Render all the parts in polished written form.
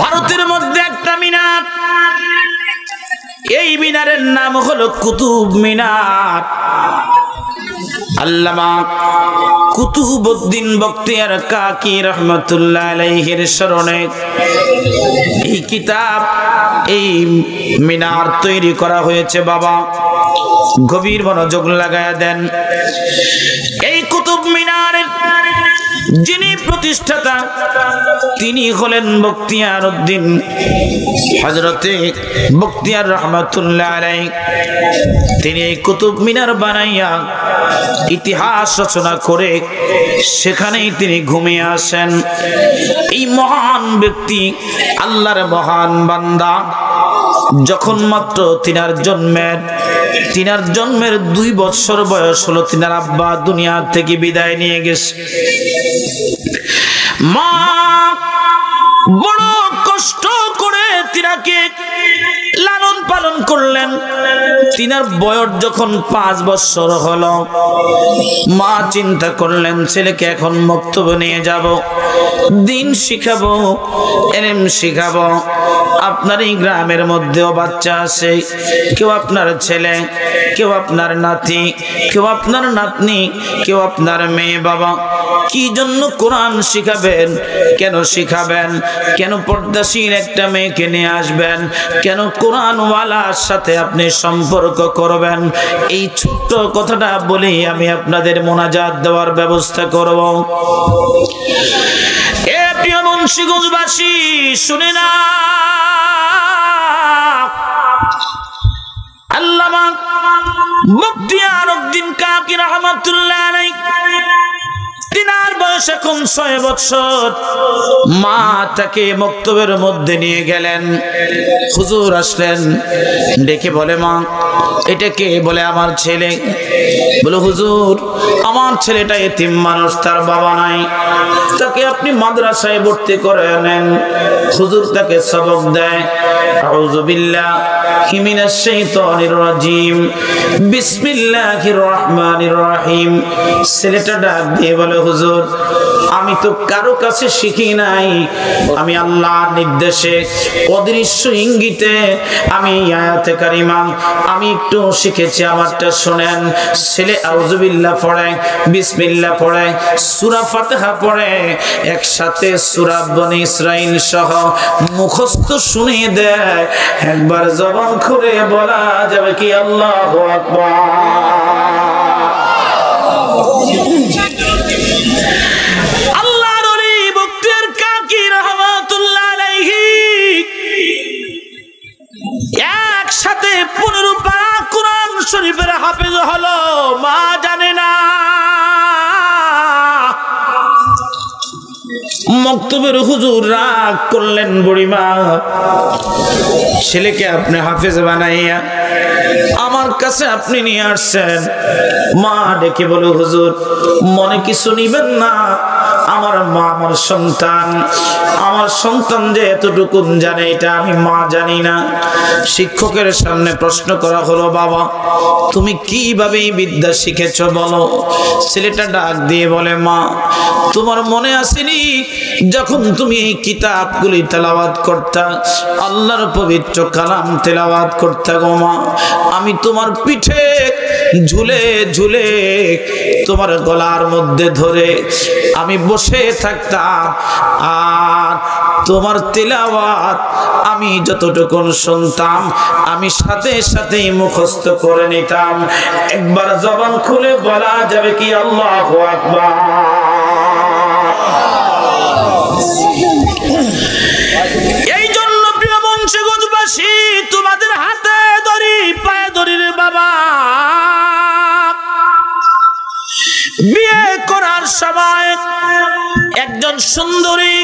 ভারতের মধ্যে একটা মিনার, এই মিনারের নাম হলো কুতুব মিনার। আল্লামা কুতুবউদ্দিন বখতিয়ার কাকি রহমাতুল্লাহ আলাইহির স্মরণে এই কিতাব, এই মিনার তৈরি করা হয়েছে। বাবা গভীর মনোযোগ লাগায়া দেন। এই কুতুব মিনারের যিনি প্রতিষ্ঠাতা তিনি হলেন বখতিয়ার উদ্দিন, হযরতে বখতিয়ার রহমাতুল্লাহ আলাইহি। তিনি এই কুতুব মিনার বানাইয়া ইতিহাস রচনা করে সেখানেই তিনি ঘুমিয়ে আসেন। এই মহান ব্যক্তি, আল্লাহর মহান বান্দা, যখন মাত্র তিনার জন্মের 2 বছর বয়স হলো, তিনার আব্বা দুনিয়া থেকে বিদায় নিয়ে গেছে। মা বড় কষ্ট করে তিনাকে লালন পালন করলেন। তিনার বয়স যখন 5 বছর হলো, মা চিন্তা করলেন ছেলেকে এখন মক্তবে নিয়ে যাব, দিন শিখাবো, ইলম শিখাবো। আপনার এই গ্রামের মধ্যেও বাচ্চা আছে, কেউ আপনার ছেলে, কেউ আপনার নাতি, কেউ আপনার নাতনি, কেউ আপনার মেয়ে। বাবা কি জন্য কোরআন শিখাবেন? কেন শিখাবেন? কেন পর্দাশীল একটা মেয়েকে নিয়ে আসবেন? কেন কোরআনওয়ালার সাথে আপনি সম্পর্ক করবেন? এই ছোট্ট কথাটা বলেই আমি আপনাদের মোনাজাত দেওয়ার ব্যবস্থা করব। এ প্রিয় মুন্সিগঞ্জবাসী শুনে না, আল্লামা বখতিয়ার উদ্দিন কাকি রহমাতুল্লাহ আলাইহি, তিনার বয়স এখন 6 বছর। মা তাকে মক্তবের মধ্যে নিয়ে গেলেন। হুজুর আসলেন, ডেকে বলে, মা এটা কে? বলে আমার ছেলে। বলে হুজুর আমার ছেলেটা এতিম মানুষ, তার বাবা নাই, তাকে আপনি মাদ্রাসায় ভর্তি করে নেন। হুজুর তাকে সবক দেয়, আউযু বিল্লাহি মিনাশ শাইতানির রাজিম, বিসমিল্লাহির রহমানির রহিম। ছেলেটা ডাক দিয়ে বলে, হুজুর আমি তো কারো কাছে শিখি নাই, আমি আল্লাহর নির্দেশে অদৃশ্য ইঙ্গিতে আমি আয়াতে কারিমা আমি একটু শিখেছি, আমারটা শুনেন। ছেলে আউযু বিল্লাহ পড়ে, বিসমিল্লাহ পড়ে, সূরা ফাতিহা পড়ে, একসাথে সূরা বনী ইসরাঈল সহ মুখস্থ শুনিয়ে দেয়। একবার জবান খুলে বলা যাবে কি আল্লাহু আকবার? আল্লাহর ওলি বখতিয়ার কাকি রহমাতুল্লাহ আলাইহি একসাথে 15 পারা কোরআন শরীফের হাফেজ হলো। মা জানে না, মক্তবের হুজুর রাগ করলেন, বুড়িমা ছেলেকে আপনি হাফেজ বানাইয়া আমার কাছে আপনি নিয়ে আসছেন। মা ডেকে বলে, হুজুর মনে কিছু নিবেন না, আমার মা আমার সন্তান যে এতটুকু জানে এটা আমি মা জানি না। শিক্ষকের সামনে প্রশ্ন করা হলো, বাবা তুমি কিভাবে এই বিদ্যা শিখেছো বলো? ছেলেটা ডাক দিয়ে বলে, মা তোমার মনে আসেনি যখন তুমি এই কিতাবগুলি তেলাওয়াত করতা, আল্লাহর পবিত্র কালাম তেলাওয়াত করতা গো মা, আমি তোমার পিঠে ঝুলে ঝুলে তোমার গলার মধ্যে ধরে আমি বসে থাকতাম, আর তোমার তেলাওয়াত আমি যতটুকু শুনতাম আমি সাথে সাথেই মুখস্থ করে নিতাম। একবার জবান খুলে বলা যাবে কি আল্লাহু আকবার? এই জন্য প্রিয় মুন্সিগঞ্জবাসী তোমাদের হাতে ধরি পায়ে ধরি রে বাবা, বিয়ে করার সময় একজন সুন্দরী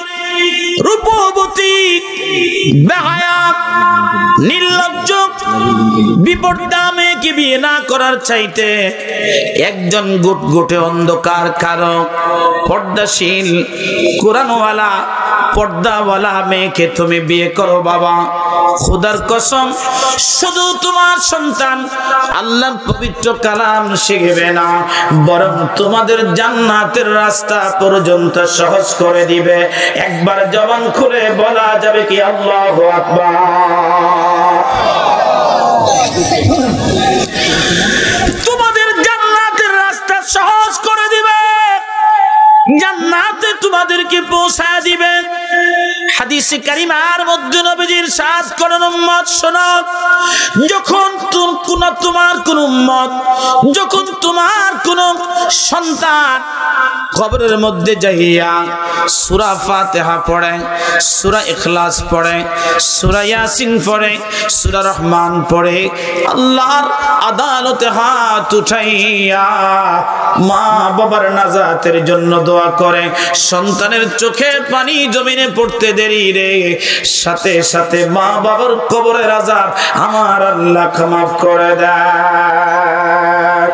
রূপবতী বেহায়া নির্লজ্জ বিপর্দা মেয়েকে বিয়ে না করার চাইতে একজন গুটগুটে অন্ধকার কারক পর্দাশীল কোরআনওয়ালা পর্দাওয়ালা মেয়েকে তুমি বিয়ে করো বাবা। খোদার কসম, শুধু তোমার সন্তান আল্লাহর পবিত্র কালাম শিখবে না, বরং তোমাদের জান্নাতের রাস্তা পর্যন্ত সহজ করে দিবে। একবার জবান খুলে বলা যাবে কি আল্লাহু আকবার। তোমাদের জান্নাতের রাস্তা সহজ করে দিবে, জান্নাতে তোমাদেরকে পৌঁছায় দিবে। হাদিসে কারিমার মধ্যে নবীজি ইরশাদ করেন, উম্মত শোনো, যখন তোমার কোন উম্মত, যখন তোমার কোন সন্তান কবরের মধ্যে যাইয়া সূরা ফাতিহা পড়ে, সূরা ইখলাস পড়ে, সূরা ইয়াসিন পড়ে, সূরা রহমান পড়ে, আল্লাহর আদালতে হাত উঠাইয়া মা বাবার নাজাতের জন্য দোয়া করে, সন্তানের চোখের পানি জমিনে পড়তে দেরি রে, সাথে সাথে মা বাবার কবরের আযাব আমার আল্লাহ মাফ করে দেয়।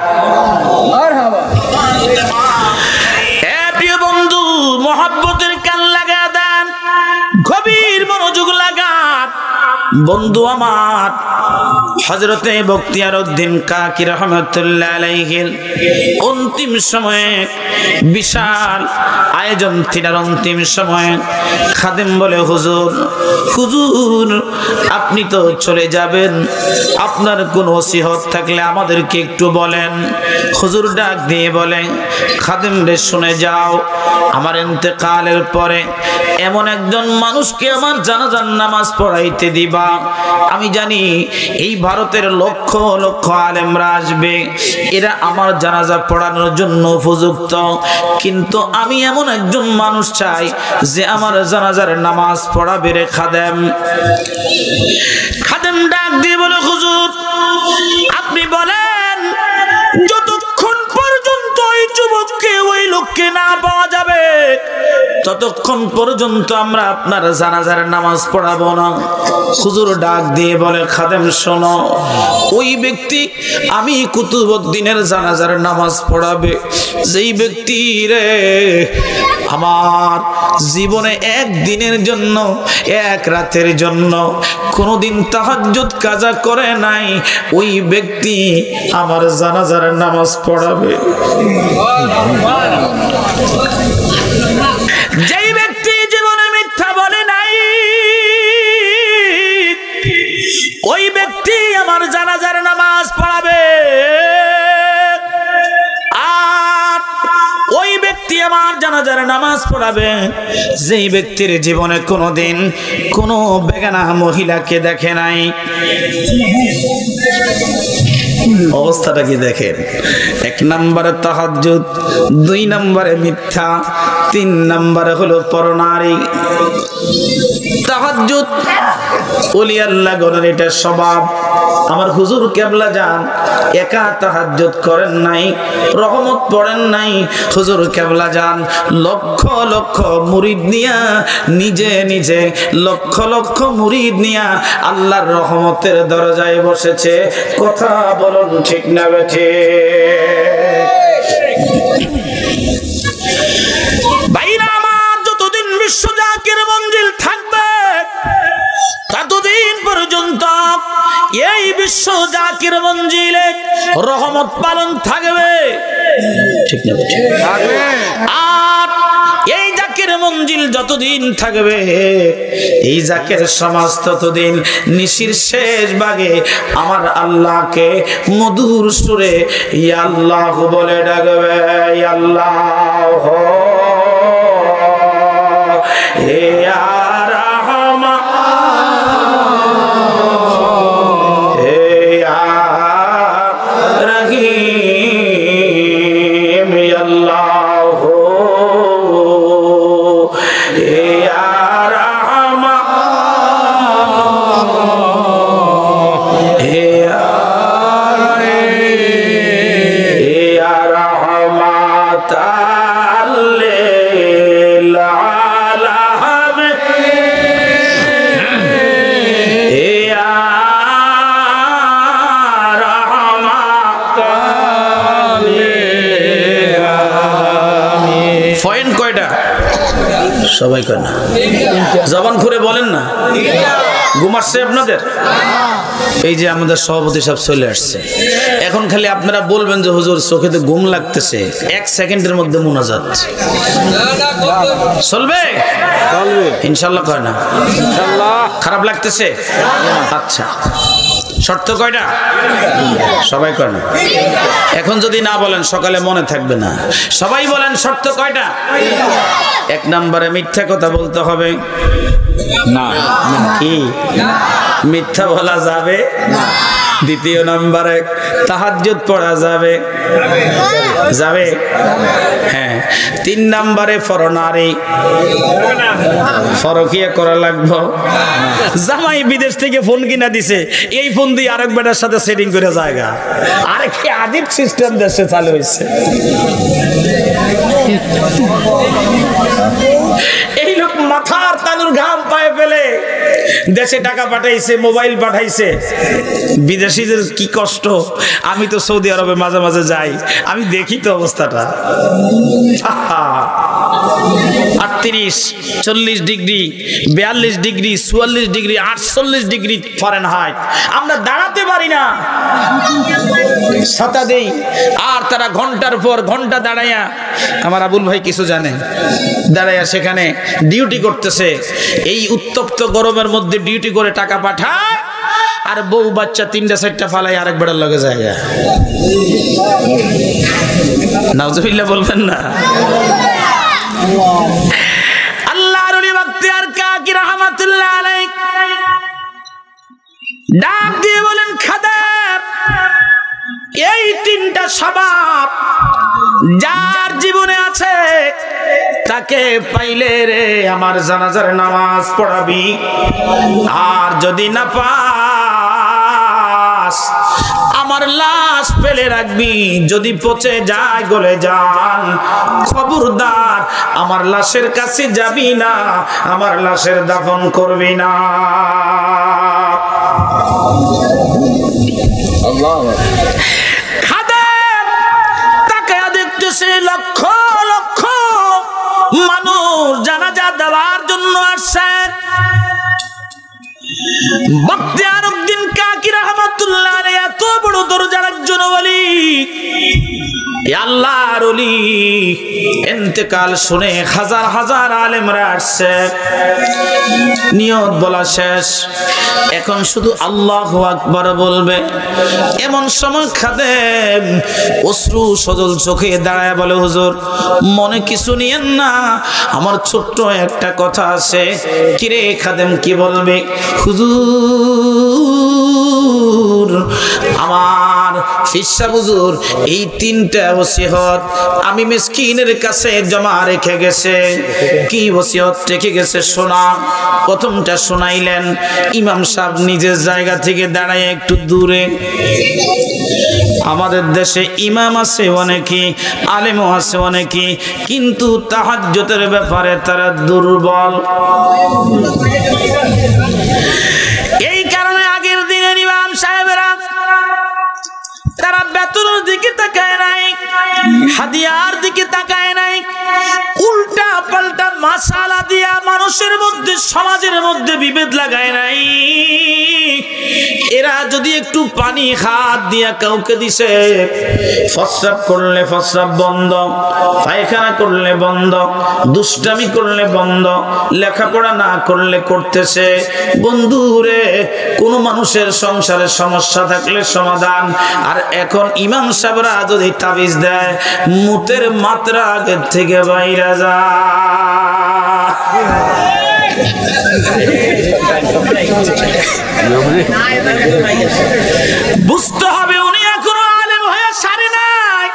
প্রিয় বন্ধু, মহব্বতের কান লাগা দেন, গভীর মনোযোগ লাগান। বন্ধু আমার হযরতে বখতিয়ার উদ্দিন কাকি রহমাতুল্লাহ আলাইহির অন্তিম সময়ে বিশাল আয়োজন, তিনার অন্তিম সময়ে খাদেম বলে, হুজুর হুজুর আপনি তো চলে যাবেন, আপনার কোন ওসিয়ত থাকলে আমাদেরকে একটু বলেন। হুজুর ডাক দিয়ে বলে, খাদেম রে শুনে যাও, আমার ইন্তেকালের পরে এমন একজন মানুষকে আমার জানাজার নামাজ পড়াইতে দিবা। আমি জানি এই ভারতের লক্ষ লক্ষ আলেমরা আসবে, এরা আমার জানাজা পড়ানোর জন্য উপযুক্ত, কিন্তু আমি এমন একজন মানুষ চাই যে আমার জানাজার নামাজ পড়াবে রে খাদেম। খাদেম ডাক দিয়ে বলে, হুজুর আপনি বলেন, যতক্ষণ পর্যন্ত ওই যুবককে, ওই লোককে না পাওয়া যাবে ততক্ষণ পর্যন্ত আমরা আপনার জানাজার নামাজ পড়াবো না। হুজুর ডাক দিয়ে বলে, খাদেম শোনো, ওই ব্যক্তি আমি কুতুবউদ্দিনের জানাজার নামাজ পড়াবে, যেই ব্যক্তি রে আমার জীবনে একদিনের জন্য, এক রাতের জন্য কোনোদিন তাহাজ্জুদ কাজা করে নাই, ওই ব্যক্তি আমার জানাজার নামাজ পড়াবে। যেই ব্যক্তি জীবনে মিথ্যা বলে নাই, ওই ব্যক্তি আমার জানাজার নামাজ পড়াবে। আর ওই ব্যক্তি আমার জানাজার নামাজ পড়াবে যেই ব্যক্তির জীবনে কোনোদিন কোনো বেগানা মহিলাকে দেখে নাই। অবস্থাটা কি দেখেন, এক নম্বরে তাহাজ্জুদ, দুই নম্বরে মিথ্যা, তিন নম্বরে হলো পরনারী। তাহাজ্জুদ ওলি আল্লাহ গণের এটা স্বভাব। আমার হুজুর কেবলা যান একা তাহাজ্জুদ করেন নাই, রহমত পড়েন নাই। হুজুর কেবলা যান লক্ষ লক্ষ মুরিদ নিয়া, নিজে নিজে লক্ষ লক্ষ মুরিদ নিয়া আল্লাহর রহমতের দরজায় বসেছে। কথা বলুন ঠিক না বেঠে? ভাইরা আমার, যতদিন বিশ্ব জাকির মঞ্জিল থাকবে ততদিন পর্যন্ত এই বিশ্ব জাকির মঞ্জিলে রহমত পালন থাকবে, ঠিক না বেঠে? আর এই জাকির মঞ্জিল যতদিন থাকবে, এই জাকির সমাজ ততদিন নিশির শেষ ভাগে আমার আল্লাহকে মধুর সুরে ইয়া আল্লাহ বলে ডাকবে। ইয়া আল্লাহ ইয়া রহমান ইয়া রহিম, ইয়া আল্লাহ ইয়া রহমান ইয়া রহমাতাল লিল আলামিন সবাই কয় না, জবান খুলে বলেন না। ঘুম আসছে আপনাদের? এই যে আমাদের সভাপতি সাহেব চলে আসছে, এখন খালি আপনারা বলবেন যে হুজুর চোখেতে ঘুম লাগতেছে, 1 সেকেন্ডের মধ্যে মুনাজাত চলবে ইনশাল্লাহ? কয় না? খারাপ লাগতেছে? আচ্ছা, শর্ত কয়টা? সবাই কয় না। এখন যদি না বলেন সকালে মনে থাকবে না। সবাই বলেন শর্ত কয়টা? 1 নম্বরে মিথ্যা কথা বলতে হবে না। কি মিথ্যা বলা যাবে না। 2 নম্বরে তাহাজ্জুদ পড়া যাবে যাবে, হ্যাঁ। 3 নম্বরে ফরনারি ফরকিয়া করা লাগবে। জামাই বিদেশ থেকে ফোন কিনা দিছে, এই ফোন দিয়ে আরেক বেটার সাথে সেটিং করে জায়গা। আরে কি আজীব সিস্টেম দেশে চালু হয়েছে। এই লোক মাথার তালুর ঘাম পায়ে ফেলে দেশে টাকা পাঠাইছে, মোবাইল পাঠাইছে। বিদেশিদের কি কষ্ট। আমি তো সৌদি আরবে মাঝে মাঝে যাই, আমি দেখি তো অবস্থাটা। 38, 40 degree, 42 degree, 44 degree, 48 degree Fahrenheit. আমরা দাঁড়াতে পারি না, ছাতা দেই, আর তারা ঘন্টার পর ঘন্টা দাঁড়াইয়া, আমার আবুল ভাই কিছু জানে, দাঁড়াইয়া সেখানে ডিউটি করতেছে। এই উত্তপ্ত গরমের মধ্যে ডিউটি করে টাকা পাঠায়, আর বউ বাচ্চা 3টা-4টা ফালাই আরেক বেড়ার লগে যায়। নাউজুবিল্লাহ বলবেন না। আল্লাহর ওলি বখতিয়ার কাকি রাহমাতুল্লাহ আলাইহি ডাক দিয়ে বলেন, খাদেম, এই 3টা স্বভাব যার জীবনে আছে তাকে পাইলে রে আমার জানাজার নামাজ পড়াবি, আর যদি না পাস আমার লাশ ফেলে রাখবি। যদি পচে যায়, গলে যায়, খবরদার আমার লাশের কাছে যাবি না, আমার লাশের দাফন করবি না। খাদেম তাকায়া দেখতেছে লক্ষ লক্ষ মানুষ জানাজা দেওয়ার জন্য আসছে। বখতিয়ার উদ্দিন কাকি রাহমাতুল্লাহ আলাইহি এত বড় দরজার একজন ওলি, আল্লাহর ওলি, ইন্তেকাল শুনে হাজার হাজার আলেমরা আসছে। নিয়ত বলা শেষ, এখন শুধু আল্লাহু আকবার বলবে। এমন সময় খাদেম অশ্রু সজল চোখে দাঁড়ায় বলে, হুজুর মনে কিছু নিয়েন না, আমার ছোট্ট একটা কথা আছে। কিরে খাদেম, কি বলবে? হুজুর আমার ফিরসা হুজুর এই 3টা ওসিয়ত আমি মিসকিনের কাছে জমা রেখে গেছে। কি ওসিয়ত রেখে গেছে শোনা। প্রথমটা শোনাইলেন, ইমাম সাহেব নিজের জায়গা থেকে দাঁড়ায় একটু দূরে। আমাদের দেশে ইমাম আছে অনেকে, আলেমও আছে অনেকে, কিন্তু তাহাজ্জুদের ব্যাপারে তারা দুর্বল। এই কারণে আগের দিনের ইমাম সাহেবেরা তারা বেতনের দিকে তাকায় নাই, হাদিয়ার দিকে তাকায় নাই, উল্টা পাল্টা মাসালা দিয়া মানুষের মধ্যে, সমাজের মধ্যে বিভেদ লাগায় নাই। এরা যদি একটু পানি হাত দিয়া কাউকে দিছে, প্রস্রাব করলে প্রস্রাব বন্ধ, পায়খানা করলে বন্ধ, দুষ্টামি করলে বন্ধ, লেখাপড়া না করলে করতেছে। বন্ধুরে, কোন মানুষের সংসারে সমস্যা থাকলে সমাধান। আর এখন ইমাম সাহেবরা যদি তাবিজ দেয়, মুতের মাত্রা আগের থেকে বাইরে যায়। বুঝতে হবে উনি এখনো আলেম হয়ে সারে নাই,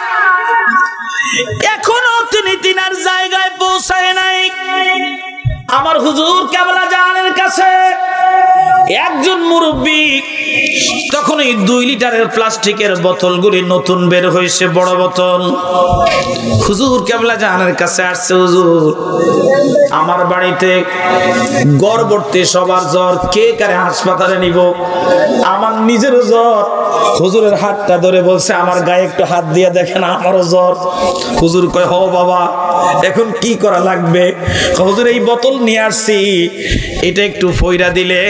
এখনো তিনি তিনার জায়গায় পৌঁছায় নাই। আমার হুজুর কেবলা জানের কাছে একজন মুরব্বী তখন তখন এই 2 লিটারের প্লাস্টিকের বোতলগুলি নতুন বের হয়েছে, বড় বোতল। হুজুর কেবলা জাহানের কাছে আসছে, হুজুর আমার বাড়িতে গর্ভবতী সবার জ্বর, কে কারে হাসপাতালে নিব? আমার নিজেরও জ্বর। হুজুরের হাতটা ধরে বলছে, আমার গায়ে একটু হাত দিয়ে দেখেন, আমারও জ্বর। হুজুর কয়, হ বাবা, এখন কি করা লাগবে? হুজুর এই বোতল নিয়ে আসছি, এটা একটু ফইরা দিলে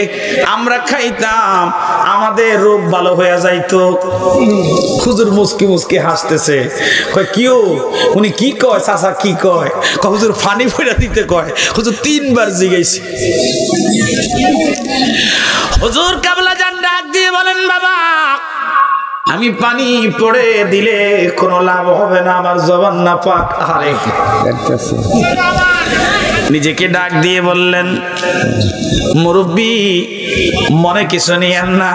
আমরা খাইতাম, আমাদের রোগ ভালো হয়ে যাইতো। হুজুর মুস্কি মুস্কি হাসতেছে, কয় কিও? উনি কি কয় চাচা, কি কয়? হুজুর ফানি ফইরা দিতে কয়। হুজুর 3 বার জিজ্ঞাসা। হুজুর কাবলা জান ডাক দিয়ে বলেন, বাবা আমি পানি পড়ে দিলে কোনো লাভ হবে না, আমার জবান না পাক। আরে নিজেকে ডাক দিয়ে বললেন, মুরব্বী মনে কিছু নিয়েন না,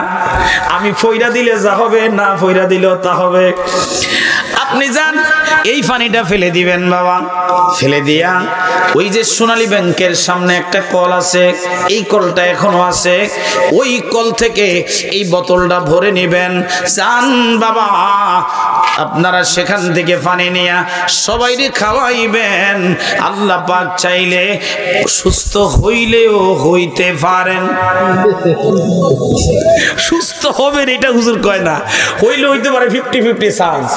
আমি ফইরা দিলে যা হবে, না ফইরা দিলেও তা হবে। আপনি যান, এই পানিটা ফেলে দিবেন বাবা। ফেলে দিয়া ওই যে সোনালী ব্যাংকের সামনে একটা কল আছে, এই কলটা এখনো আছে, ওই কল থেকে এই বোতলটা ভরে নেবেন। যান বাবা, আপনারা সেখান থেকে পানি নিয়ে সবাইরে খাওয়াইবেন। আল্লাহ পাক চাইলে সুস্থ হইলেও হইতে পারেন। সুস্থ হবেন এটা হুজুর কয় না, হইলে হইতে পারে 50-50 চান্স।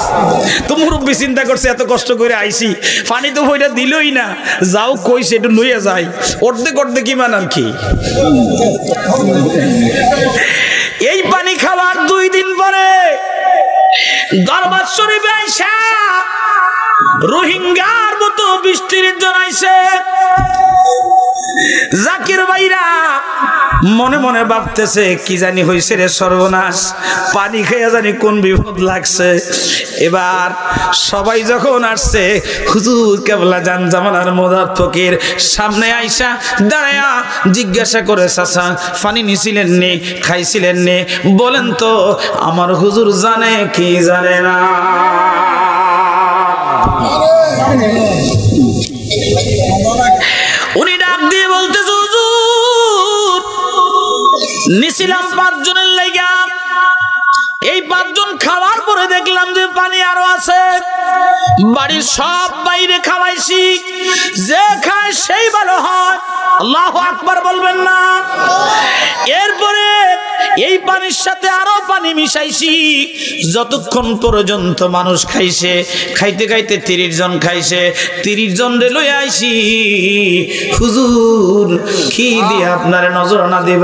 তো মুরব্বী চিন্তা করছে, এত কষ্ট করে আইছি, পানি তো বইটা দিলই না, যাও কইছে একটু লইয়া যাই, অর্ধেক অর্ধেক কি মান আর কি। এই পানি খাওয়ার 2 দিন পরে দরবার শরীফে আইসা রোহিঙ্গার মতো বৃষ্টির জড়াইছে। জাকির ভাইরা মনে মনে ভাবতেছে, কি জানি হইছে রে সর্বনাশ, পানি খেয়ে জানি কোন বিপদ লাগছে। এবার সবাই যখন আসছে, হুজুর কেবলা জান জামানার মোদাত ফকির সামনে আইসা দাঁড়ায়া জিজ্ঞাসা করে, চাচা পানি নিছিলেন নি, খাইছিলেন নি, বলেন তো আমার হুজুর জানে কি জানে না? উনি ডাক দিয়ে বলতেছে, হুজুর নিছিলাম 5 জনের লাইগা, এই 5 জন খাওয়ার পরে দেখলাম যে পানি আরো আছে, বাড়ির সব বাইরে খাওয়াইছি, যে খায় সেই ভালো হয়। আল্লাহু আকবার বলবেন না? এরপরে এই পানির সাথে আরো পানি মিশাইছি, যতক্ষণ পর্যন্ত মানুষ খাইছে, খাইতে খাইতে 30 জন খাইছে, 30 জন রে লই আইছি। হুজুর কি দিয়ে আপনার নজর না দিব,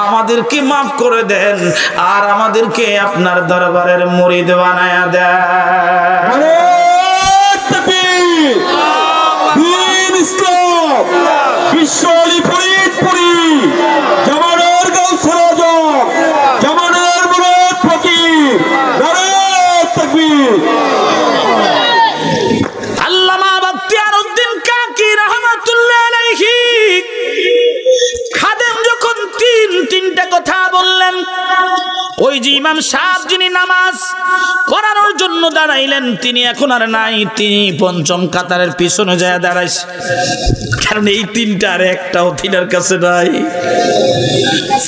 আমাদেরকে মাফ করে দেন, আর আমাদেরকে আপনার দরবারের মুরিদ বানায়া দেন। আল্লামা বখতিয়ার উদ্দিন কাকি রাহমাতুল্লাহ আলাইহি খাদেম যখন 3টা কথা বললেন, ওই যে ইমাম সাহেব যিনি নামাজ করানোর জন্য দাঁড়াইলেন, তিনি এখন আর নাই, তিনি 5ম কাতারের পিছনে যায় দাঁড়াইছে, কারণ এই 3টার একটাও তিনার কাছে নাই।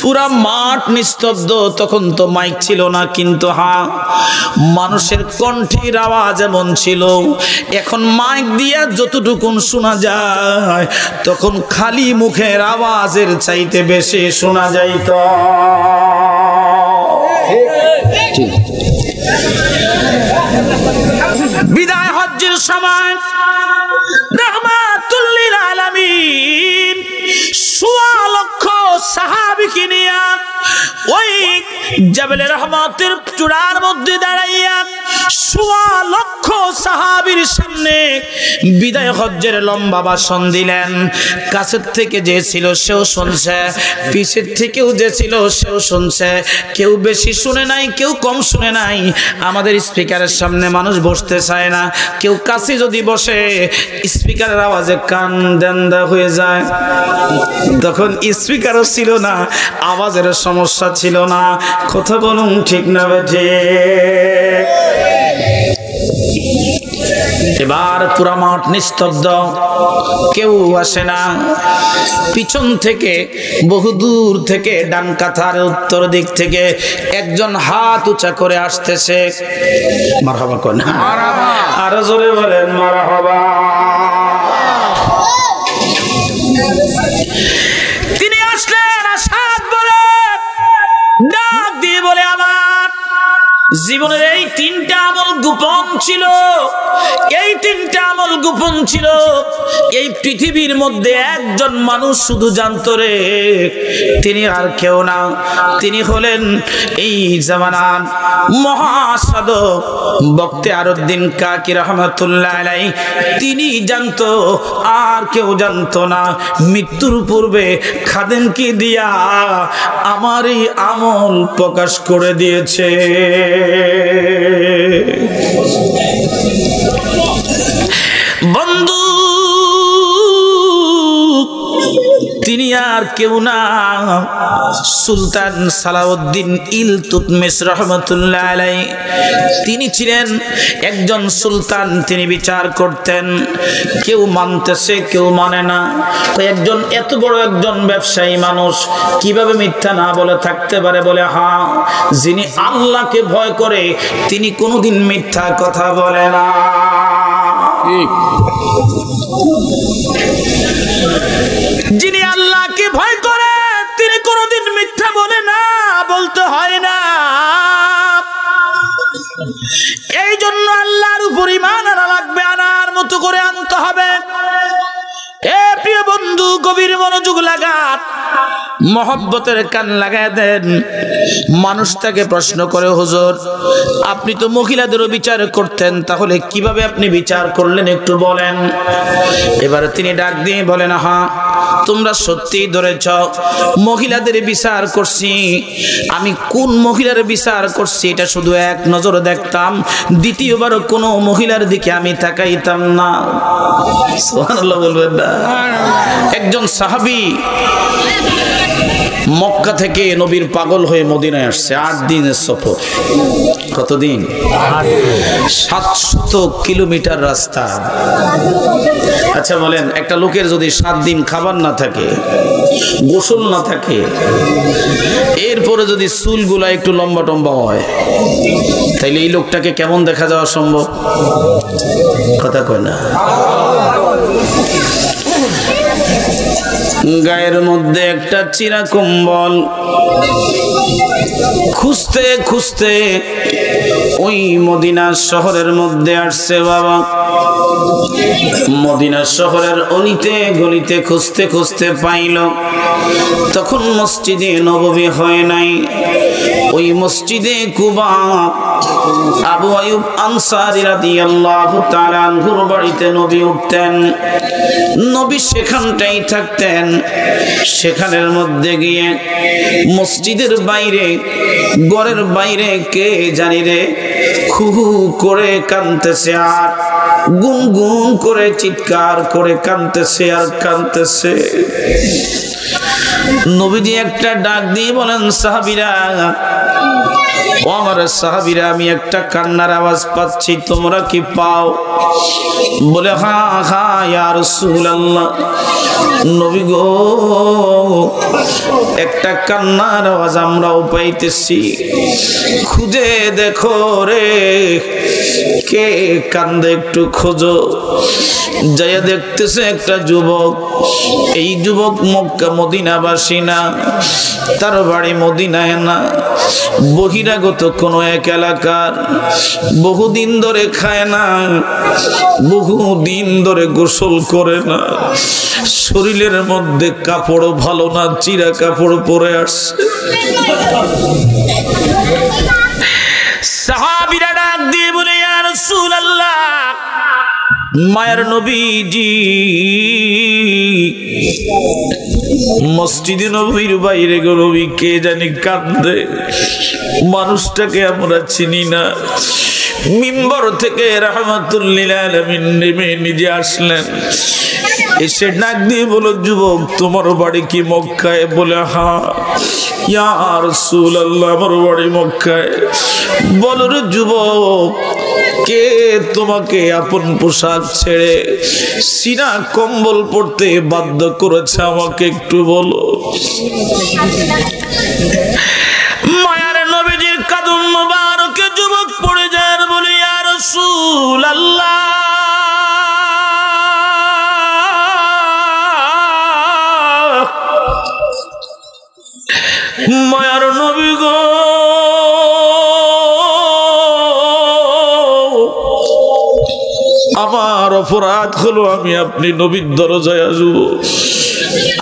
পুরা মাঠ নিস্তব্ধ, তখন তো মাইক ছিল না, কিন্তু হ্যাঁ মানুষের কণ্ঠের আওয়াজ এমন ছিল, এখন মাইক দিয়া যতটুকুন শোনা যায়, তখন খালি মুখের আওয়াজের চাইতে বেশি শোনা যাইত। বিদায় হজ্জের সময় রাহমাতুল লিল আলামিন 1.25 লক্ষ সাহাবীকে নিয়ে ওই জাবেলে রহমতের চূড়ার মধ্যে দাঁড়াইয়া 1.25 লক্ষ সাহাবীর সামনে বিদায় হজ্জের লম্বা ভাষণ দিলেন। কাছের থেকে যে ছিল সেও শুনছে, পিছের থেকেও যে ছিল সেও শুনছে, কেউ বেশি শুনে নাই, কেউ কম শুনে নাই। আমাদের স্পিকারের সামনে মানুষ বসতে চায় না, কেউ কাছে যদি বসে স্পিকারের আওয়াজে কান দেন্দা হয়ে যায়। তখন স্পিকারও ছিল না, আওয়াজের সমস্যা ছিল না। কথা বলুন ঠিক না বেঠে? এবার পুরা মাঠ নিস্তব্ধ, কেউ আসে না। পিছন থেকে বহুদূর থেকে ডান কাঁথার উত্তর দিক থেকে একজন হাত উঁচা করে আসতেছে। মারহাবা কোন, আরো জোরে বলেন মারহাবা। তিনি আসলেন, আসাদ বলে ডাক দিয়ে বলে, আমার জীবনের এই তিনটা আমল গোপন ছিল, এই তিনটা আমল গোপন ছিল। এই পৃথিবীর মধ্যে একজন মানুষ শুধু জানতো রে, তিনি আর কেউ না, তিনি হলেন এই জামানার মহাসাধক বখতিয়ারউদ্দিন কাকি রহমাতুল্লাহ আলাইহি। তিনি জানতো, আর কেউ জানতো না। মৃত্যুর পূর্বে খাদেমকে দিয়া আমার এই আমল প্রকাশ করে দিয়েছে। বন্ধু, তিনি আর কেউ না, সুলতান সালাউদ্দিন ইলতুৎমিশ রহমাতুল্লাহ আলাইহি। তিনি ছিলেন একজন সুলতান, তিনি বিচার করতেন। কেউ মানতেছে, কেউ মানে না। একজন এত বড় একজন ব্যবসায়ী মানুষ কিভাবে মিথ্যা না বলে থাকতে পারে? বলে হ্যাঁ, যিনি আল্লাহকে ভয় করে তিনি কোনোদিন মিথ্যা কথা বলে না। যিনি আল্লাহকে ভয় করে তিনি কোনোদিন মিথ্যা বলে না, বলতে হয় না। এই জন্য আল্লাহর উপর ঈমান আনা লাগবে, আনার মতো করে আনতে হবে। এ প্রিয় বন্ধু, গভীর মনোযোগ লাগান, মহব্বতের কান লাগায় দেন। মানুষ তাকে প্রশ্ন করে, হুজুর আপনি তো মহিলাদেরও বিচার করতেন, তাহলে কিভাবে আপনি বিচার করলেন একটু বলেন। এবার তিনি ডাক দিয়ে বলেন, হ্যাঁ তোমরা সত্যিই ধরেছ, মহিলাদের বিচার করছি। আমি কোন মহিলার বিচার করছি এটা শুধু এক নজরে দেখতাম, দ্বিতীয়বার কোনো মহিলার দিকে আমি তাকাইতাম না। সুবহানাল্লাহ বলবেন না? একজন সাহাবী মক্কা থেকে নবীর পাগল হয়ে মদিনায় আসছে, 8 দিনের সফর। কতদিন? 700 কিলোমিটার রাস্তা। আচ্ছা বলেন, একটা লোকের যদি 7 দিন খাবার না থাকে, গোসল না থাকে, এরপরে যদি চুলগুলা একটু লম্বা টম্বা হয়, তাইলে এই লোকটাকে কেমন দেখা যাওয়া সম্ভব? কথা কয় না? গায়ের মধ্যে একটা চিরা কম্বল, খুঁজতে খুঁজতে ওই মদিনা শহরের মধ্যে আসছে। বাবা, মদিনা শহরের অলিতে গলিতে খুঁজতে খুঁজতে পাইল। তখন মসজিদে নববী হয় নাই, ওই মসজিদে কুবা আবু আইয়ুব আনসারী রাদিয়াল্লাহু তাআলা আনহুর বাড়িতে নবী উঠতেন, নবী সেখানটাই থাকতেন। সেখানের মধ্যে গিয়ে মসজিদের বাইরে, ঘরের বাইরে কে জানি রে খুহু করে কাঁদতেছে, আর গুনগুন করে চিৎকার করে কাঁদতেছে আর কাঁদতেছে। নবীজি একটা ডাক দিয়ে বলেন, সাহাবীরা, ও আমার সাহাবীরা, আমি একটা কান্নার আওয়াজ পাচ্ছি, তোমরা কি পাও? বলে হ্যাঁ হ্যাঁ ইয়া রাসূলুল্লাহ, নবী গো, একটা কান্নার আওয়াজ আমরাও পাইতেছি, খুঁজে দেখো রে, কে কান্দে একটু খোঁজো। যাইয়া দেখতেছে একটা যুবক। এই যুবক মক্কা মদিনাবাসী না, তার বাড়ি মদিনায় না, বহিরাগত কোন এক এলাকার, বহুদিন ধরে খায় না, বহুদিন ধরে গোসল করে না, শরীরের মধ্যে কাপড় ভালো না, চিরা কাপড় পরে আসছে। সাহাবীরা ডাক দিয়ে বলে, ইয়া রাসূলুল্লাহ, মায়ের নবীজি মসজিদে নবীর বাইরে নবী কে জানি কান্দে, মানুষটাকে আমরা চিনি না। মিম্বর থেকে রাহমাতুল লিল আলামিন নেমে নিজে আসলেন, এসে ডাক দিয়ে বলো, যুবক তোমার বাড়ি কি মক্কায়? বলে হ্যাঁ। ইয়া রাসূলুল্লাহ, আমার বাড়ি মক্কায়। বলো রে যুবক, কে তোমাকে আপন পোশাক ছেড়ে সিনা কম্বল পরতে বাধ্য করেছে আমাকে একটু বলো। মায়ার নবীজির কাদুম মুবারকে যুবক পড়ে যায় আর বলে, ইয়া রাসূলুল্লাহ, মায়ার নবী গো, আমার অপরাধ হলো আমি আপনি নবীর দরজায় আসবো,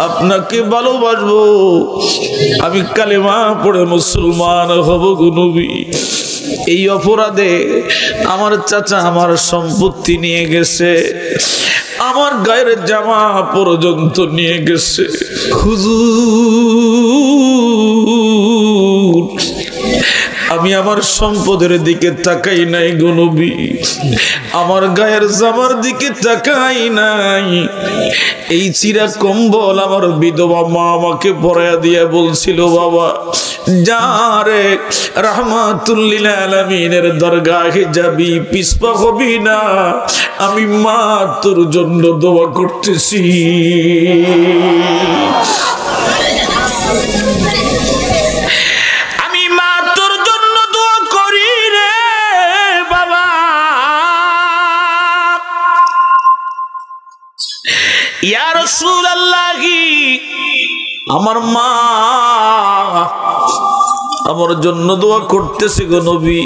আপনাকে ভালোবাসবো, আমি কালেমা পড়ে মুসলমান হব গো নবী। এই অপরাধে আমার চাচা আমার সম্পত্তি নিয়ে গেছে, আমার গায়ের জামা পর্যন্ত নিয়ে গেছে। হুজুর, আমি আমার সম্পদের দিকে তাকাই নাই গো নবী, আমার গায়ের জামার দিকে তাকাই নাই। এই চিরা কম্বল আমার বিধবা মা আমাকে পরাইয়া দিয়া বলছিল, বাবা যারে রাহমাতুল লিল আলামিনের দরগাহে যাবি, পিছপা হবি না, আমি মা তোর জন্য দোয়া করতেছি। ইয়া রাসূলুল্লাহ, আমার মা আমার জন্য দোয়া করতেছে গো নবী।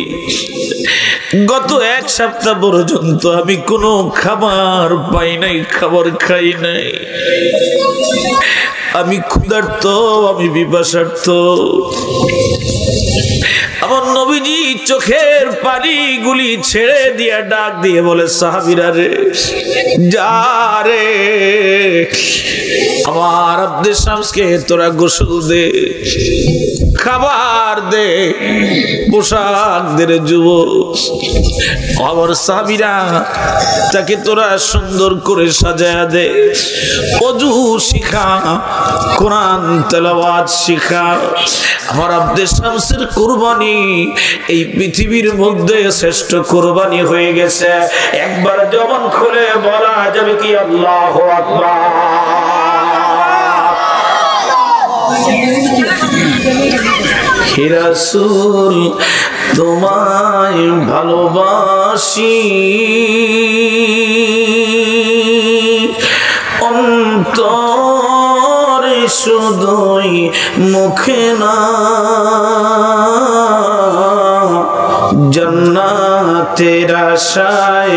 গত এক সপ্তাহ পর্যন্ত আমি কোনো খাবার পাই নাই, খাবার খাই নাই, আমি ক্ষুধার্ত, আমি পিপাসার্ত। আমার নবীজি চোখের পানিগুলি ছেড়ে দিয়ে ডাক দিয়ে বলে, সাহাবীরা রে, যা রে, আমার আব্দে শামসকে তোরা গোসল দে, খাবার দে, পোশাক দে রে যুবক। আমার সাহাবীরা তাকে তোরা সুন্দর করে সাজায়া দে, ওযু শিখা, কোরআন তেলাওয়াত শিখা। আমার আব্দে শামসের কুরবানি এই পৃথিবীর মধ্যে শ্রেষ্ঠ কুরবানি হয়ে গেছে। একবার জবান খুলে বলা যাবে কি আল্লাহু আকবার। হে রাসূল, তোমায় ভালোবাসি, অন্তরে শুধুই, মুখে না, জান্নাতের আশায়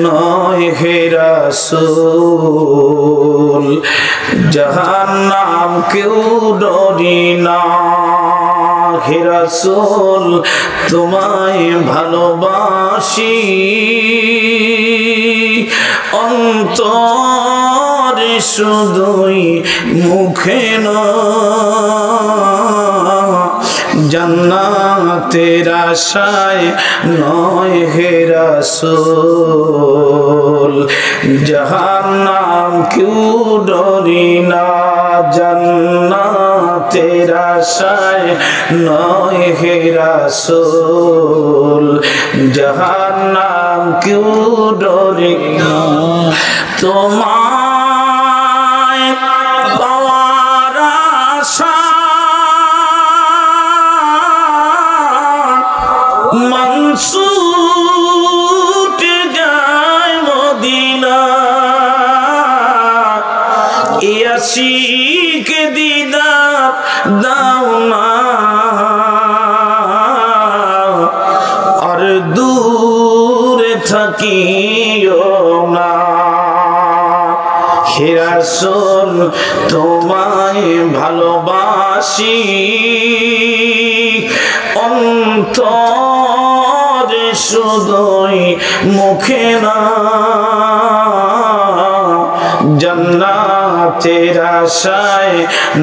নয় হে রাসূল, জাহান্নাম কেউ ডরি না। হে রাসূল, তোমায় ভালোবাসি, অন্তরে শুধুই, মুখে না, জান্নাতের আশায় নয় হে রাসূল, জাহান্নাম কেউ ডরি না, জান্নাতের আশায় নয় হে রাসূল, জাহান্নাম কেউ ডরি না। তোমায় পাওয়ার আশা মনসুর যায় মদিনা, ইয়াসিক দিদার দাও না, আর দূরে থাকিও না। হে রাসূল, তোমায় ভালোবাসি, অন্তরে শুধুই, মুখে না, জান্নাতের আশায়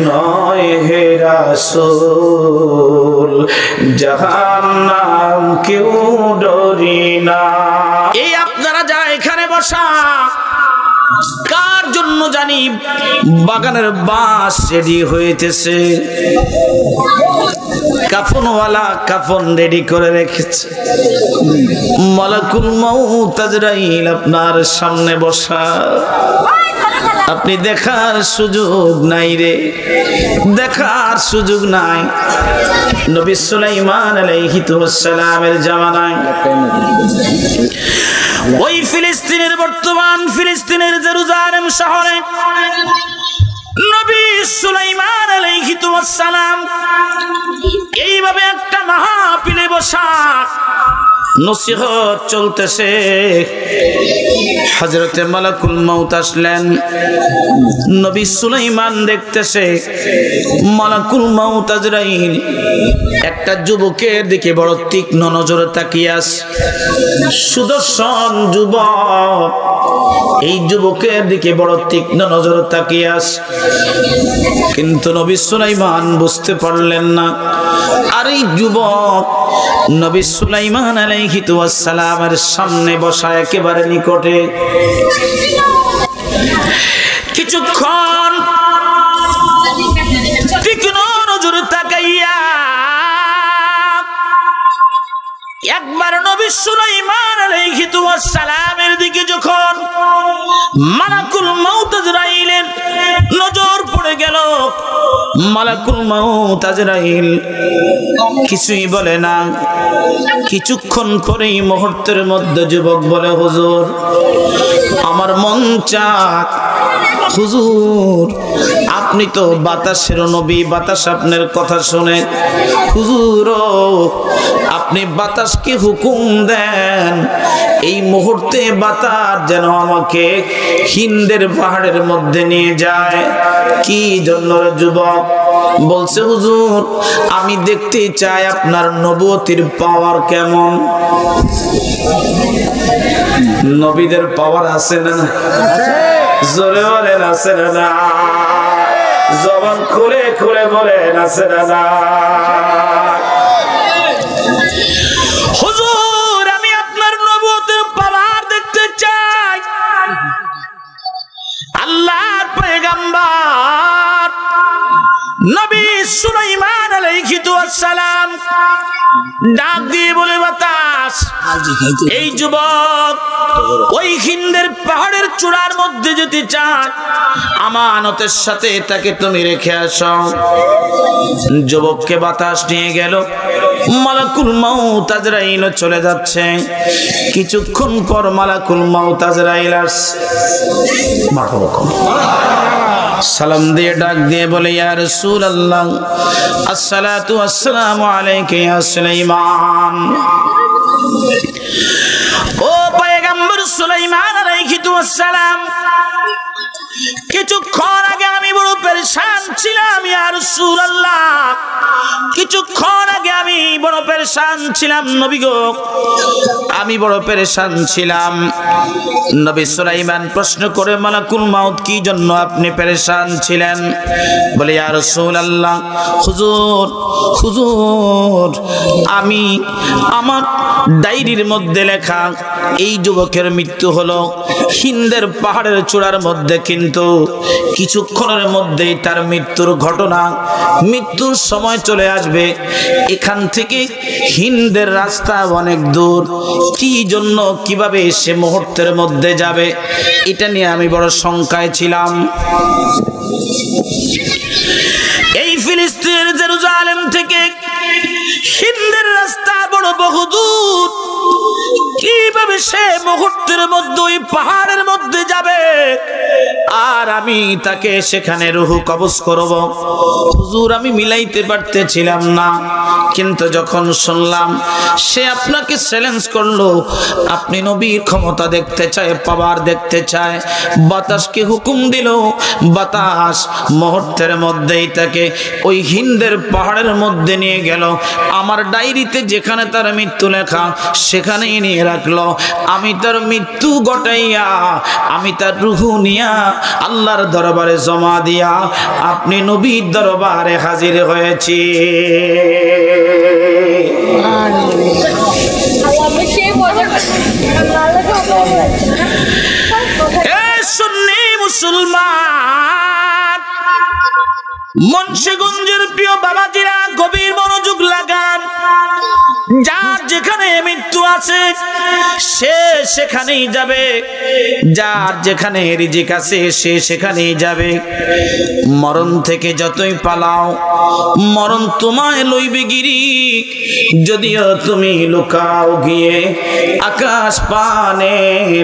নয় হে রাসূল, জাহান্নাম কেউ ডরি না। এই আপনারা যা এখানে বসা, কার জন্য জানি বাগানের বাঁশ রেডি হইতেছে। কাফনওয়ালা কাফন রেডি করে রেখেছে। মালাকুল মউত আজরাইল আপনার সামনে বসা, আপনি দেখার সুযোগ নাই রে, দেখার সুযোগ নাই। নবী সুলাইমান আলাইহিস সালামের জামানায় ওই ফিলিস্তিনের, বর্তমান ফিলিস্তিনের জেরুজালেম শহরে নবী সুলাইমান আলাইহিস সালাম এইভাবে একটা মাহফিলে বসা নসিহত চলতেছে। হযরতে মালাকুল মউত আসলেন, নবী সুলাইমান দেখতেছে মালাকুল মউত আজরাইল একটা যুবকের দিকে বড় তীক্ষ্ণ নজরে তাকিয়ে আছে। সুদর্শন যুবক, এই যুবকের দিকে বড় তীক্ষ্ণ নজরে তাকিয়ে আছে। কিন্তু নবী সুলাইমান বুঝতে পারলেন না, আর এই যুবক নবী সুলাইমান আলাইহিস সালামের সামনে বসা একেবারে নিকটে। কিছুক্ষণ তীক্ষ্ণ নজরে তাকাইয়া একবার নবী সুলাইমান আলাইহিস সালামের দিকে যখন মালাকুল মউত আজরাইলের নজর পড়ে গেল, মালাকুল মউত আজরাইল কিছুই বলে না। কিছুক্ষণ পরেই মুহূর্তের মধ্যে যুবক বলে, হুজুর আমার মন চায়, হুজুর আপনি তো বাতাসের নবী, বাতাস আপনার কথা শুনে, হুজুর আপনি বাতাসকে হুকুম দেন এই মুহূর্তে বাতাস যেন আমাকে হিন্দের পাহাড়ের মধ্যে নিয়ে যায়। কি জন্য যুবক বলছে, হুজুর আমি দেখতে চাই আপনার নবুয়তির পাওয়ার কেমন। নবীদের পাওয়ার আছে না? জোরে বলেন আছে না? জবান খুলে খুলে বলেন আছে না? হুজুর আমি আপনার নবুয়তের পাওয়ার দেখতে চাই। আল্লাহর পয়গম্বর নবী সুলাইমান আলাইহিস সালাম ডাক দিয়ে বলে, বাতাস এই যুবক ওই হিন্দের পাহাড়ের চূড়ার মধ্যে যেতে চায়, আমানতের সাথে তাকে তুমি রেখে আসো। যুবককে বাতাস নিয়ে গেল, মালাকুল মউত আজরাইল চলে যাচ্ছে। কিছুক্ষণ পর মালাকুল মউত আজরাইল সালাম দিয়ে ডাক দিয়ে বলে, ইয়া রাসূলুল্লাহ আসসালাতু ওয়াসসালামু আলাইকা ইয়া সুলাইমান। ও পয়গম্বর সুলাইমান আলাইহিস সালাম, কিছুক্ষণ আগে আমি বড় পেরেশান ছিলাম ইয়া রাসূলুল্লাহ, কিছুক্ষণ আগে আমি বড় পেরেশান ছিলাম নবী গো, আমি বড় পেরেশান ছিলাম। নবী সুলাইমান প্রশ্ন করে, মালাকুল মউত কি জন্য আপনি পেরেশান ছিলেন? বলে, ইয়া রাসূলুল্লাহ হুজুর, হুজুর আমি আমার ডায়েরির মধ্যে লেখা এই যুবকের মৃত্যু হলো হিন্দের পাহাড়ের চূড়ার মধ্যে, কিন্তু কিছুক্ষণের মধ্যেই তার মৃত্যুর ঘটনা, মৃত্যুর সময় চলে আসবে। এখান থেকে হিন্দের রাস্তা অনেক দূর, কি জন্য কিভাবে সে মুহূর্তের মধ্যে যাবে এটা নিয়ে আমি বড় শঙ্কায় ছিলাম। এই ফিলিস্তিনের জেরুজালেম থেকে হিন্দের রাস্তা বড় বহুদূর, কিভাবে সে মুহূর্তের মধ্যে ওই পাহাড়ের মধ্যে যাবে আর আমি তাকে সেখানে রুহু কবজ করব? হুজুর আমি মিলাইতে পারতেছিলাম না, কিন্তু যখন শুনলাম সে আপনাকে চ্যালেঞ্জ করলো, আপনি নবীর ক্ষমতা দেখতে চায়, পাওয়ার দেখতে চায়, বাতাসকে হুকুম দিল, বাতাস মুহূর্তের মধ্যেই তাকে ওই হিন্দের পাহাড়ের মধ্যে নিয়ে গেল। আমার ডায়েরিতে যেখানে তার মৃত্যু লেখা সেখানেই নিয়ে রাখলো। আমি তার মৃত্যু ঘটাইয়া আমি তার রুহু নিয়া আল্লাহর দরবারে জমা দিয়া আপনি নবীর দরবারে হাজির হয়েছি। সুন্নি মুসলমান মুন্সিগঞ্জের প্রিয় বাবাজিরা গভীর মনোযোগ আছে সে সেখানেই যাবে, যার যেখানে রিজিক আছে সে সেখানেই যাবে। মরণ থেকে যতই পালাও মরণ তোমায় লইবে গিরি, যদিও তুমি লুকাও গিয়ে আকাশ পানে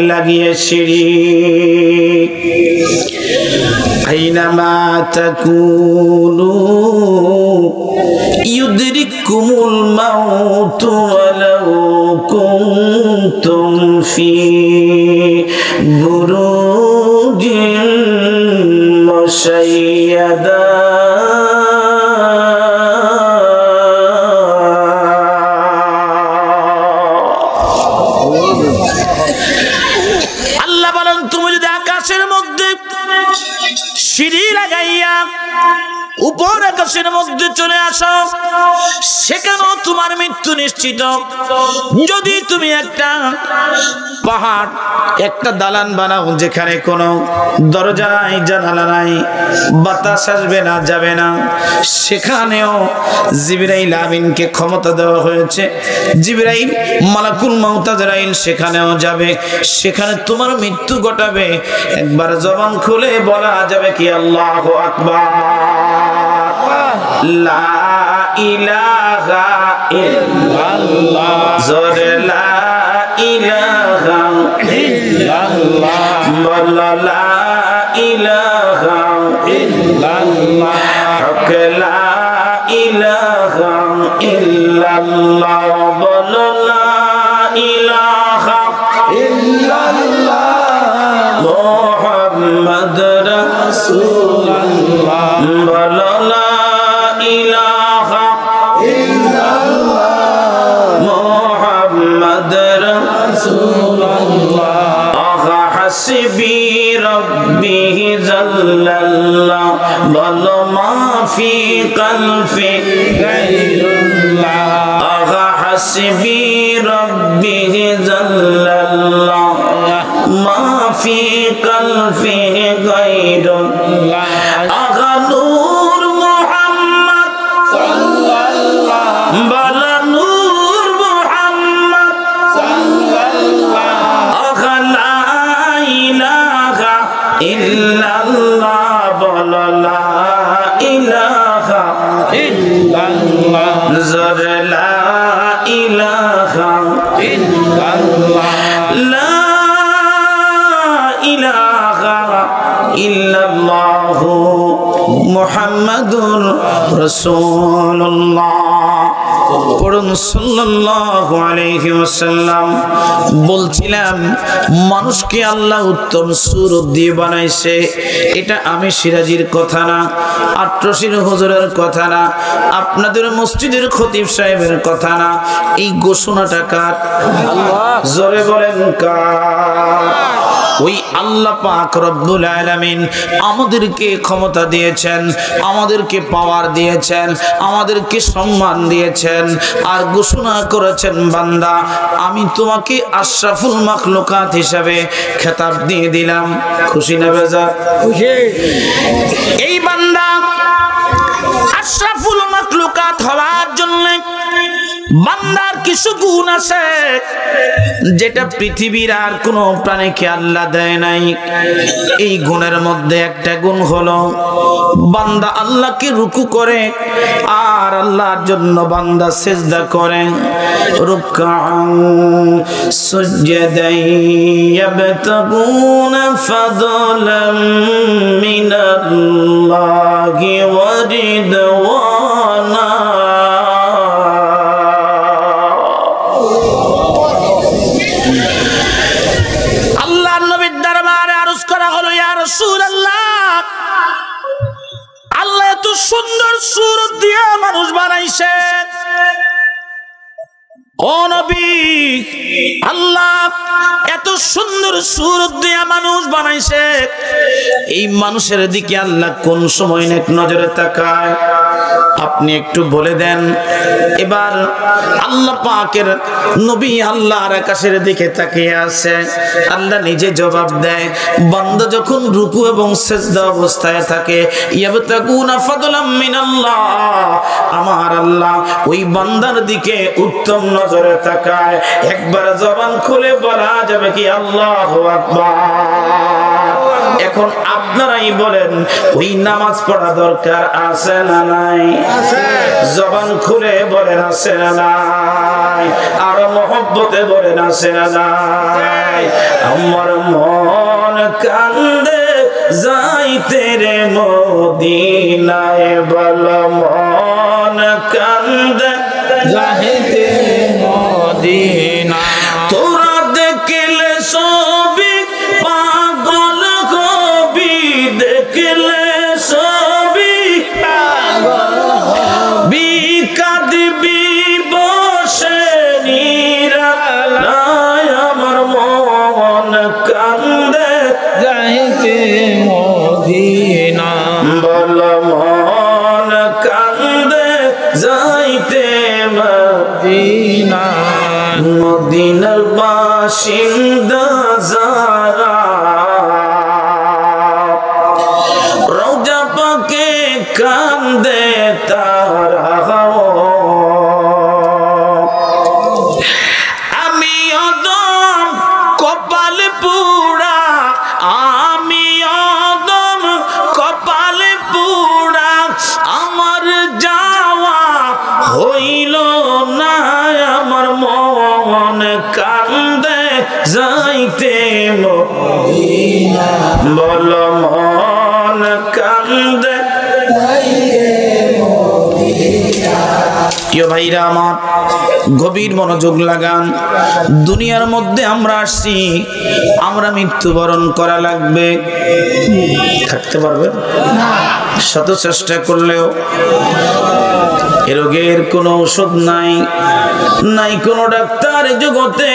লাগিয়ে সিঁড়ি। আইনামা তাকুনু ইউদরিকুমুল মাউতু ওয়ালাউ কুনতুম ফি বুরুজিন মুশাইয়াদা। আল্লাহ বলেন তুমি যদি আকাশের মধ্যে সিঁড়ি লাগাইয়া উপর আকাশের মধ্যে চলে আসো, সেখানেও তোমার মৃত্যু নিশ্চিত। যদি তুমি একটা পাহাড়, একটা দালান বানাও যেখানে কোনো দরজা নাই, জানালা নাই, বাতাস আসবে না, যাবে না, সেখানেও জিবরাইল আমিনকে ক্ষমতা দেওয়া হয়েছে। জিবরাইল মালাকুল মউত আজরাইল সেখানেও যাবে, সেখানে তোমার মৃত্যু ঘটাবে। একবার জবান খুলে বলা যাবে কি আল্লাহু আকবার, লা ইলাহা ইল্লাল্লাহ, জোরে লা ইলাহা ইল্লাল্লাহ, বলো লা ইলাহা ইল্লাল্লাহ, হক লা ইলাহা ইল্লাল্লাহ, বলো লা ইলাহা ইল্লাল্লাহ, মুহাম্মদ রাসূলুল্লাহ, বলো লা ইলাহা ইল্লাল্লাহ, মুহাম্মদ রাসূলুল্লাহ, আহা হাসবি রব্বি জাল্লাল্লাহ, বলো মা ফি কলবি গায়রুল্লাহ, আহা হাসবি রব্বি জাল্লাল্লাহ, মা ফি কলবি গায়রুল্লাহ, আহা নূর মুহাম্মদ সাল্লাল্লাহ, বলো নূর মুহাম্মদ সাল্লাল্লাহ, আহা লা ইলাহা ইল্লাল্লাহ, বলো লা ইলাহা ইল্লাল্লাহ, জোরে লা ইলাহা ইল্লাল্লাহ, লা ইলাহা ইল্লাল্লাহু মুহাম্মাদুর রাসূলুল্লাহ। পড়ুন সাল্লাল্লাহু আলাইহি ওয়াসাল্লাম। বলছিলাম মানুষকে আল্লাহ উত্তম সুরত দিয়ে বানাইছে, এটা আমি সিরাজির কথা না, আট্রসির হুজুরের কথা না, আপনাদের মসজিদের খতিব সাহেবের কথা না। এই ঘোষণাটা কার? জোরে বলেন কার? ওই আল্লাহ পাক রব্বুল আলামিন আমাদেরকে ক্ষমতা দিয়েছেন, আমাদেরকে পাওয়ার দিয়েছেন, আমাদেরকে সম্মান দিয়েছেন, আর ঘোষণা করেছেন বান্দা আমি তোমাকে আশরাফুল মাখলুকাত হিসাবে খেতাব দিয়ে দিলাম। খুশি না বেজার? খুশি। এই বান্দা আশরাফুল মাখলুকাত হওয়ার জন্য বান্দার কিছু গুণ আছে যেটা পৃথিবীর আর কোনো প্রাণীকে আল্লাহ দেয় নাই। এই গুণের মধ্যে একটা গুণ হলো বান্দা আল্লাহকে রুকু করে আর আল্লাহর জন্য বান্দা সিজদা করে। রুকআন সুজদান ইয়াবতাগুনা ফাদলাম মিনাল্লাহি ওয়া রিদওয়ানা। আল্লাহর নবীর দরবারে আরজ করা হলো, ইয়া রাসূলুল্লাহ, আল্লাহ এত সুন্দর সূরত দিয়ে মানুষ বানাইছে, ও নবী আল্লাহ এত সুন্দর সূরত দিয়ে মানুষ বানাইছে, এই মানুষের দিকে আল্লাহ কোন সময় নেক নজরে তাকায়? আপনি একটু বলে দেন। এবার আল্লাহ পাকের নবী আল্লাহর আকাশের দিকে তাকিয়ে আছে, আল্লাহ নিজে জবাব দেয়, বান্দা যখন রুকু এবং সিজদা অবস্থায় থাকে, ইয়াবতাগুনা ফাদলাম মিনাল্লাহ, আমার আল্লাহ ওই বান্দার দিকে উত্তম নজরে তাকায়। একবার জবান খুলে বলা যাবে কি আল্লাহু আকবার। এখন আপনারাই বলেন, ওই নামাজ পড়া দরকার আছে না নাই? জবান খুলে বলেন আছে না নাই? আর মহব্বতে বলেন আছে না নাই? আমার মন কান্দে যাইতে রে মদিনায়, বল মন কান্দে যাইতে মদিনা। তোরা দেখলে ছবি পাগল হবি, দেখলে ছবি পাগল হবি, কাঁদবি বসে নিরালায়, আমার মন কান্দে যাইতে মদিনা, বল মন কান্দে যাইতে মদিনা। মদিনার বাসিন্দা যারা, রওজা পাকে কান্দে তারা। আমি অদম কপাল পুরা, আমি অদম কপাল পুরা, আমার যাওয়া হইল না, আমার মন কান্দে যাইতে মদিনা, বল মন কান্দে যাইতে মদিনা। প্রিয় ভাইরা আমার, গভীর মনোযোগ লাগান। দুনিয়ার মধ্যে আমরা আসছি, আমরা মৃত্যুবরণ করা লাগবে। থাকতে পারবে না, শত চেষ্টা করলেও এ রোগের কোনো ঔষধ নাই, নাই কোনো ডাক্তার জগতে।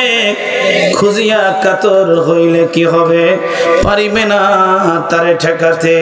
খুঁজিয়া কাতর হইলে কি হবে, পারিবে না তারে ঠেকাতে।